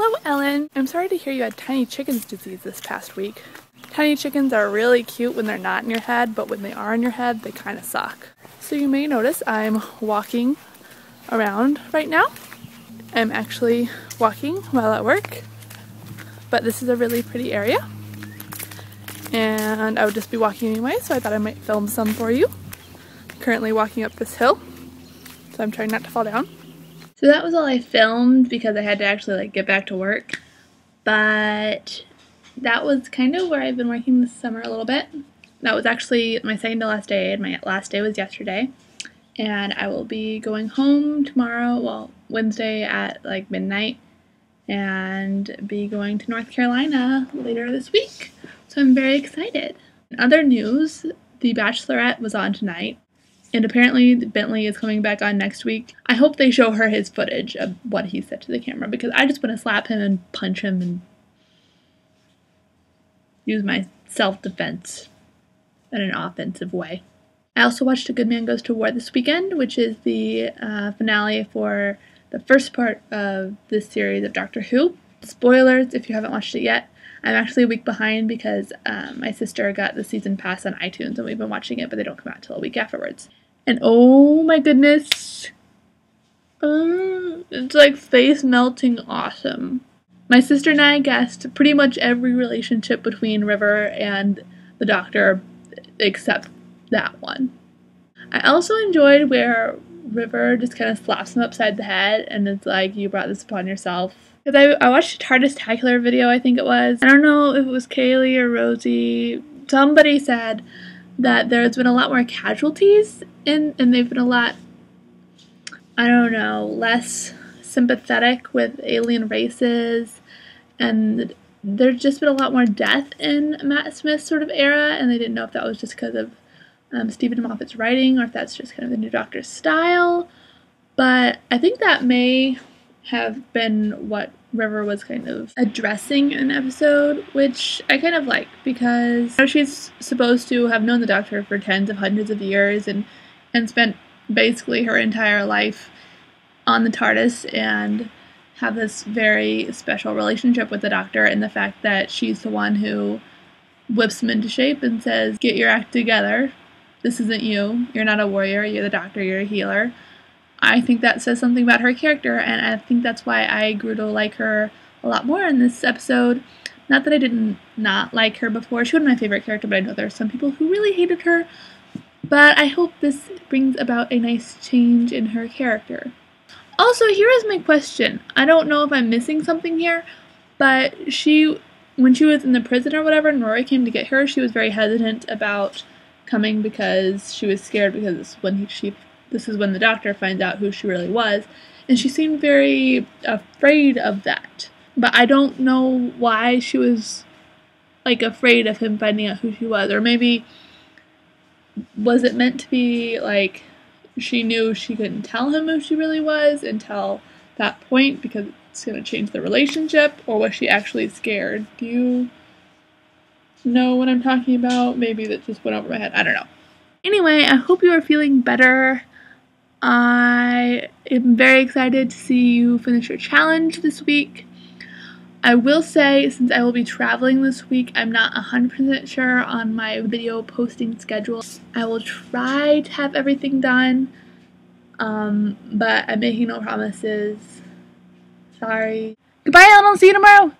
Hello, Ellen. I'm sorry to hear you had tiny chickens disease this past week. Tiny chickens are really cute when they're not in your head, but when they are in your head, they kind of suck. So you may notice I'm walking around right now. I'm actually walking while at work, but this is a really pretty area. And I would just be walking anyway, so I thought I might film some for you. I'm currently walking up this hill, so I'm trying not to fall down. So that was all I filmed because I had to actually get back to work. But that was kind of where I've been working this summer a little bit. That was actually my second to last day, and my last day was yesterday. And I will be going home tomorrow, well, Wednesday at midnight, and be going to North Carolina later this week. So I'm very excited. In other news, The Bachelorette was on tonight. And apparently Bentley is coming back on next week. I hope they show her his footage of what he said to the camera, because I just want to slap him and punch him and use my self-defense in an offensive way. I also watched A Good Man Goes to War this weekend, which is the finale for the first part of this series of Doctor Who. Spoilers if you haven't watched it yet. I'm actually a week behind because my sister got the season pass on iTunes and we've been watching it, but they don't come out until a week afterwards. And oh my goodness, it's face melting awesome. My sister and I guessed pretty much every relationship between River and the Doctor except that one. I also enjoyed where River just kind of slaps him upside the head and it's like, you brought this upon yourself. Because I watched a TARDIS-tacular video, I think it was. I don't know if it was Kaylee or Rosie. Somebody said that there's been a lot more casualties and they've been a lot, I don't know, less sympathetic with alien races, and there's just been a lot more death in Matt Smith's sort of era, and they didn't know if that was just because of Stephen Moffat's writing or if that's just kind of the new Doctor's style. But I think that may have been what River was kind of addressing in the episode, which I kind of like, because she's supposed to have known the Doctor for tens of hundreds of years and spent basically her entire life on the TARDIS and have this very special relationship with the Doctor, and the fact that she's the one who whips him into shape and says, get your act together, this isn't you, you're not a warrior, you're the Doctor, you're a healer. I think that says something about her character, and I think that's why I grew to like her a lot more in this episode. Not that I didn't not like her before. She wasn't my favorite character, but I know there are some people who really hated her. But I hope this brings about a nice change in her character. Also, here is my question. I don't know if I'm missing something here, but when she was in the prison or whatever, and Rory came to get her, she was very hesitant about coming because she was scared, because this is when the Doctor finds out who she really was, and she seemed very afraid of that. But I don't know why she was afraid of him finding out who she was, or maybe was it meant to be she knew she couldn't tell him who she really was until that point because it's going to change the relationship, or was she actually scared? Do you know what I'm talking about? Maybe that just went over my head. I don't know. Anyway, I hope you are feeling better. I am very excited to see you finish your challenge this week. I will say, since I will be traveling this week, I'm not 100% sure on my video posting schedule. I will try to have everything done, but I'm making no promises. Sorry. Goodbye, Ellen. I'll see you tomorrow.